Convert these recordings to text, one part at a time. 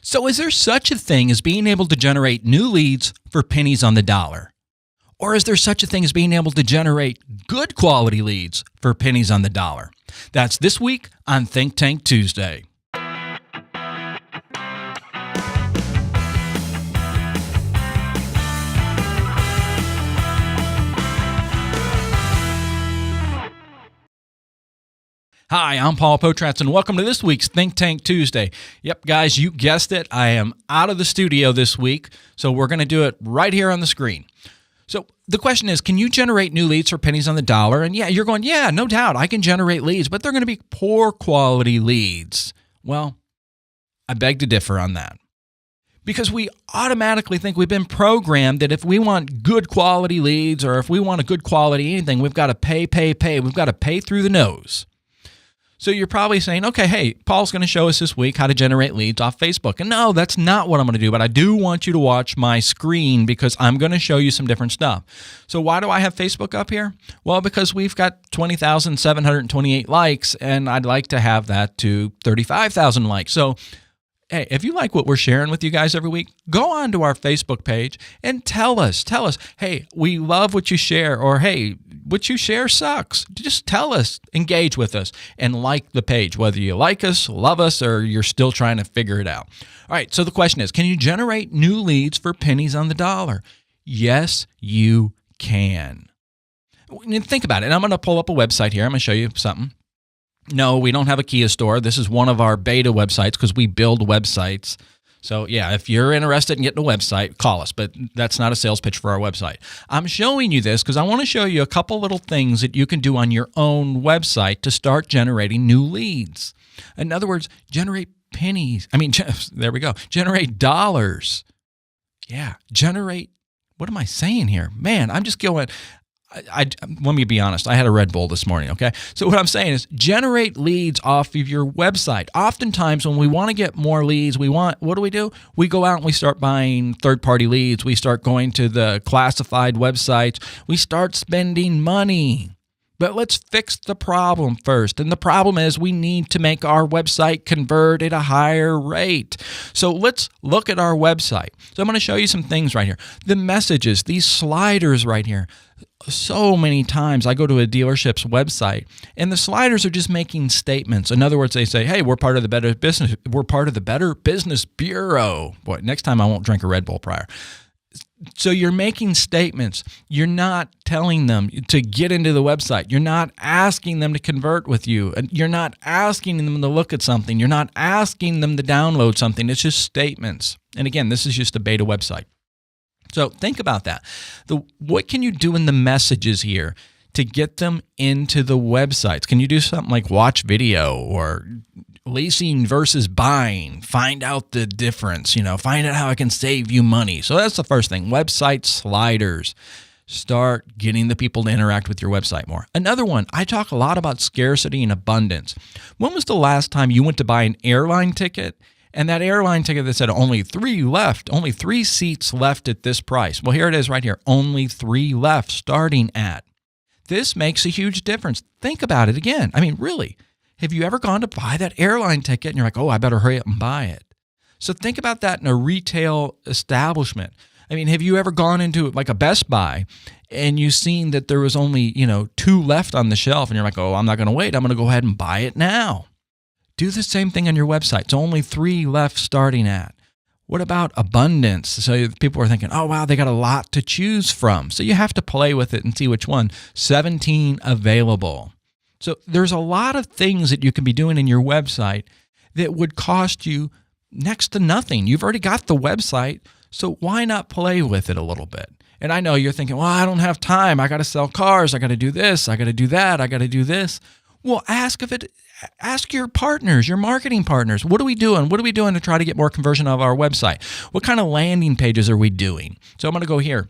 So is there such a thing as being able to generate new leads for pennies on the dollar? Or is there such a thing as being able to generate good quality leads for pennies on the dollar? That's this week on Think Tank Tuesday. Hi, I'm Paul Potratz, and welcome to this week's Think Tank Tuesday. Yep, guys, you guessed it. I am out of the studio this week, so we're going to do it right here on the screen. So the question is, can you generate new leads for pennies on the dollar? And yeah, you're going, yeah, no doubt, I can generate leads, but they're going to be poor quality leads. Well, I beg to differ on that. Because we automatically think we've been programmed that if we want good quality leads or if we want a good quality anything, we've got to pay. We've got to pay through the nose. So you're probably saying, okay, hey, Paul's going to show us this week how to generate leads off Facebook. And no, that's not what I'm going to do, but I do want you to watch my screen because I'm going to show you some different stuff. So why do I have Facebook up here? Well, because we've got 20,728 likes, and I'd like to have that to 35,000 likes. So hey, if you like what we're sharing with you guys every week, go on to our Facebook page and tell us, hey, we love what you share, or hey, what you share sucks. Just tell us, engage with us, and like the page, whether you like us, love us, or you're still trying to figure it out. All right, so the question is, can you generate new leads for pennies on the dollar? Yes, you can. Think about it. And I'm going to pull up a website here. I'm going to show you something. No, we don't have a Kia store. This is one of our beta websites because we build websites. So yeah, if you're interested in getting a website, call us, but that's not a sales pitch for our website. I'm showing you this because I want to show you a couple little things that you can do on your own website to start generating new leads. In other words, generate pennies. There we go. Generate dollars. Yeah, what am I saying here? Man, I'm just going... let me be honest. I had a Red Bull this morning, okay? So what I'm saying is generate leads off of your website. Oftentimes when we want to get more leads, what do? We go out and we start buying third-party leads. We start going to the classified websites. We start spending money. But let's fix the problem first. And the problem is we need to make our website convert at a higher rate. So let's look at our website. So I'm going to show you some things right here. The messages, these sliders right here. So many times I go to a dealership's website and the sliders are just making statements. In other words, they say, hey, we're part of the Better Business Bureau. Boy, next time I won't drink a Red Bull prior. So you're making statements. You're not telling them to get into the website. You're not asking them to convert with you. You're not asking them to look at something. You're not asking them to download something. It's just statements. And again, this is just a beta website. So think about that. What can you do in the messages here to get them into the websites? Can you do something like watch video or leasing versus buying? Find out the difference, find out how I can save you money. So that's the first thing, website sliders. Start getting the people to interact with your website more. Another one, I talk a lot about scarcity and abundance. When was the last time you went to buy an airline ticket and that airline ticket that said only 3 seats left at this price? Well, here it is right here, only 3 left starting at. This makes a huge difference. Think about it again. Really, have you ever gone to buy that airline ticket and you're like, oh, I better hurry up and buy it? So think about that in a retail establishment. Have you ever gone into like a Best Buy and you've seen that there was only, 2 left on the shelf and you're like, oh, I'm not going to wait. I'm going to go ahead and buy it now. Do the same thing on your website. It's only 3 left starting at. What about abundance? So people are thinking, oh, wow, they got a lot to choose from. So you have to play with it and see which one. 17 available. So there's a lot of things that you can be doing in your website that would cost you next to nothing. You've already got the website, so why not play with it a little bit? And I know you're thinking, well, I don't have time. I got to sell cars. I got to do this. I got to do that. I got to do this. Well, ask your partners, your marketing partners. What are we doing? What are we doing to try to get more conversion of our website? What kind of landing pages are we doing? So I'm going to go here.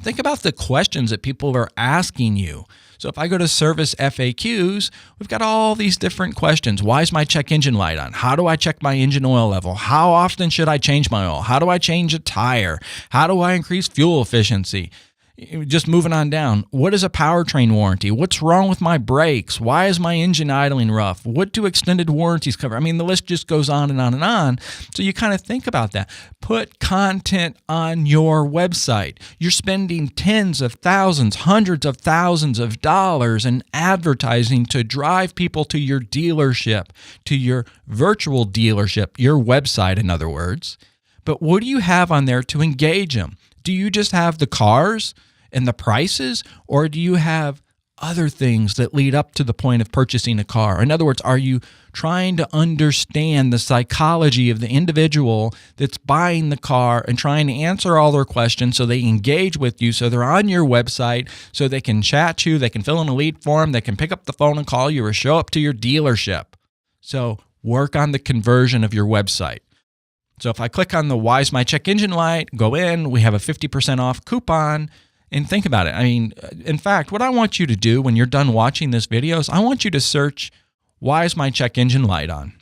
Think about the questions that people are asking you. So if I go to service FAQs, we've got all these different questions. Why is my check engine light on? How do I check my engine oil level? How often should I change my oil? How do I change a tire? How do I increase fuel efficiency? Just moving on down. What is a powertrain warranty? What's wrong with my brakes? Why is my engine idling rough? What do extended warranties cover? I mean, the list just goes on and on and on. So you kind of think about that. Put content on your website. You're spending tens of thousands, hundreds of thousands of dollars in advertising to drive people to your dealership, to your virtual dealership, your website, in other words. But what do you have on there to engage them? Do you just have the cars and the prices, or do you have other things that lead up to the point of purchasing a car? In other words, are you trying to understand the psychology of the individual that's buying the car and trying to answer all their questions so they engage with you, so they're on your website, so they can chat you, they can fill in a lead form, they can pick up the phone and call you or show up to your dealership? So work on the conversion of your website. So if I click on the Why is my check engine light, go in, we have a 50% off coupon, and think about it. I mean, in fact, what I want you to do when you're done watching this video is I want you to search, why is my check engine light on?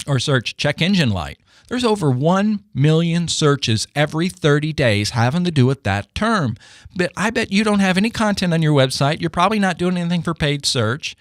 Or search check engine light. There's over 1 million searches every 30 days having to do with that term. But I bet you don't have any content on your website. You're probably not doing anything for paid search.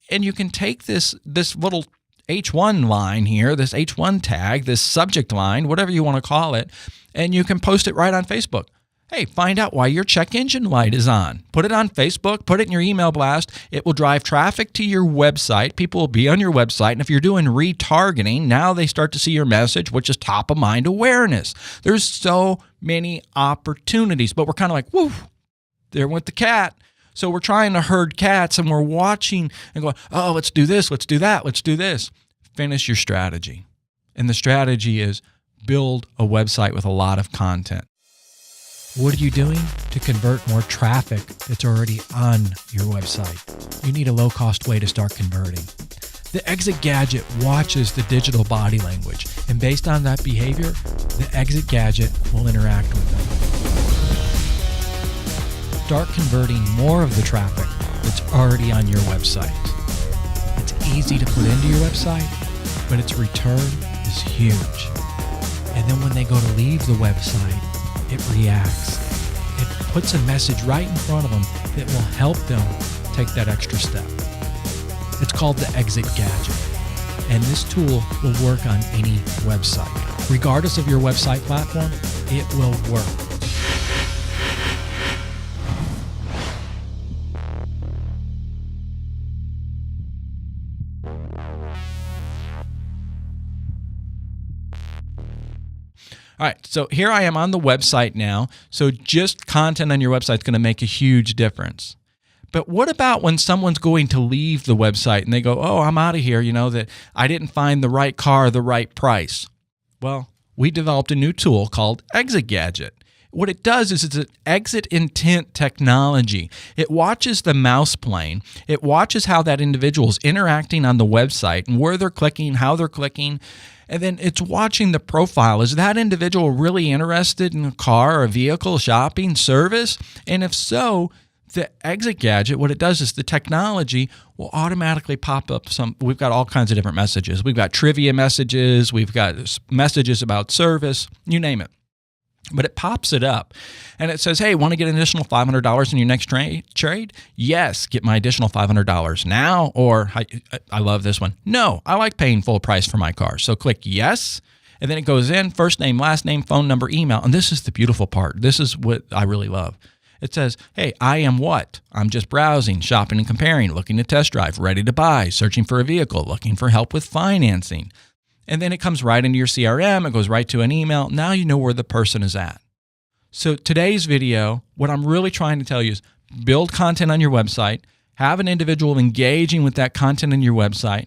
And you can take this little H1 line here, this H1 tag, this subject line, whatever you want to call it, and you can post it right on Facebook. Hey, find out why your check engine light is on. Put it on Facebook, put it in your email blast. It will drive traffic to your website. People will be on your website. And if you're doing retargeting, now they start to see your message, which is top of mind awareness. There's so many opportunities, but we're kind of like, whoo, there went the cat. So we're trying to herd cats and we're watching and going, oh, let's do this, let's do that, let's do this. Finish your strategy. And the strategy is build a website with a lot of content. What are you doing to convert more traffic that's already on your website? You need a low-cost way to start converting. The Exit Gadget watches the digital body language, and based on that behavior, the Exit Gadget will interact with them. Start converting more of the traffic that's already on your website. It's easy to put into your website, but its return is huge. And then when they go to leave the website, it reacts. It puts a message right in front of them that will help them take that extra step. It's called the Exit Gadget. And this tool will work on any website. Regardless of your website platform, it will work. All right, so here I am on the website now. So just content on your website is going to make a huge difference. But what about when someone's going to leave the website and they go, oh, I'm out of here, that I didn't find the right car, the right price? Well, we developed a new tool called Exit Gadget. What it does is it's an exit intent technology. It watches the mouse plane. It watches how that individual is interacting on the website and where they're clicking, how they're clicking. And then it's watching the profile. Is that individual really interested in a car, a vehicle, shopping, service? And if so, the Exit Gadget, what it does is the technology will automatically pop up we've got all kinds of different messages. We've got trivia messages. We've got messages about service, you name it. But it pops it up and it says, hey, want to get an additional $500 in your next trade? Yes, get my additional $500 now. Or I love this one. No, I like paying full price for my car. So click yes. And then it goes in, first name, last name, phone number, email. And this is the beautiful part. This is what I really love. It says, hey, I am what? I'm just browsing, shopping and comparing, looking to test drive, ready to buy, searching for a vehicle, looking for help with financing. And then it comes right into your CRM. It goes right to an email. Now you know where the person is at. So today's video, what I'm really trying to tell you is build content on your website, have an individual engaging with that content on your website,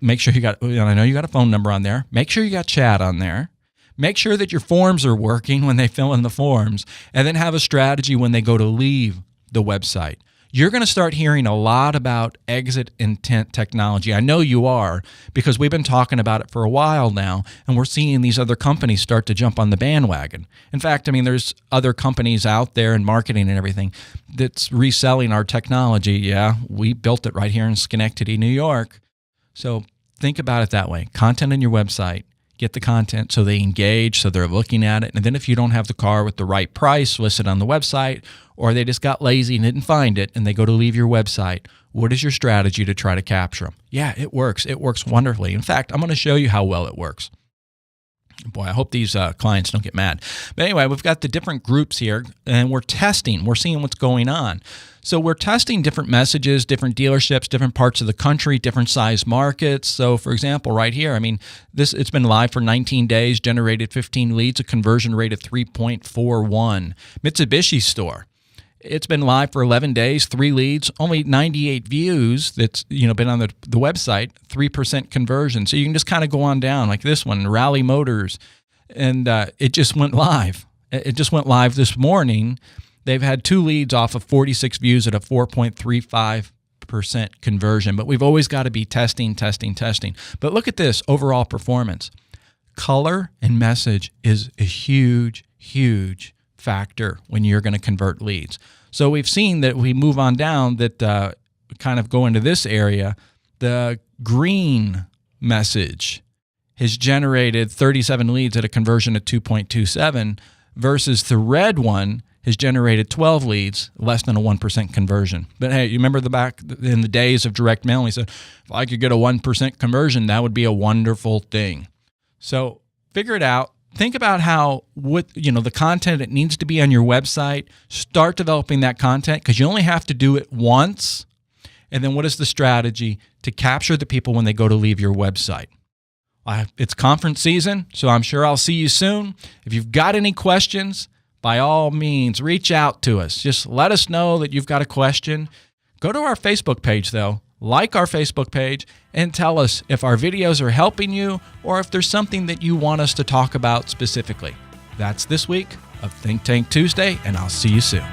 make sure you got, I know you got a phone number on there, make sure you got chat on there, make sure that your forms are working when they fill in the forms, and then have a strategy when they go to leave the website. You're going to start hearing a lot about exit intent technology. I know you are, because we've been talking about it for a while now, and we're seeing these other companies start to jump on the bandwagon. In fact, there's other companies out there in marketing and everything that's reselling our technology. Yeah, we built it right here in Schenectady, New York. So think about it that way. Content on your website. get the content so they engage, so they're looking at it. And then if you don't have the car with the right price listed on the website, or they just got lazy and didn't find it and they go to leave your website, what is your strategy to try to capture them? Yeah, it works. It works wonderfully. In fact, I'm going to show you how well it works. Boy, I hope these clients don't get mad. But anyway, we've got the different groups here, and we're testing. We're seeing what's going on. So we're testing different messages, different dealerships, different parts of the country, different size markets. So for example, right here, I mean, it's been live for 19 days, generated 15 leads, a conversion rate of 3.41. Mitsubishi store. It's been live for 11 days, 3 leads, only 98 views that's been on the website, 3% conversion. So you can just kind of go on down like this one, Rally Motors, and it just went live. It just went live this morning. They've had 2 leads off of 46 views at a 4.35% conversion. But we've always got to be testing. But look at this overall performance. Color and message is a huge factor when you're going to convert leads. So we've seen that we move on down that kind of go into this area. The green message has generated 37 leads at a conversion of 2.27 versus the red one has generated 12 leads, less than a 1% conversion. But hey, you remember back in the days of direct mail, we said, if I could get a 1% conversion, that would be a wonderful thing. So figure it out. Think about how the content that needs to be on your website. Start developing that content because you only have to do it once. And then what is the strategy to capture the people when they go to leave your website? It's conference season, so I'm sure I'll see you soon. If you've got any questions, by all means, reach out to us. Just let us know that you've got a question. Go to our Facebook page, though. Like our Facebook page and tell us if our videos are helping you or if there's something that you want us to talk about specifically. That's this week of Think Tank Tuesday, and I'll see you soon.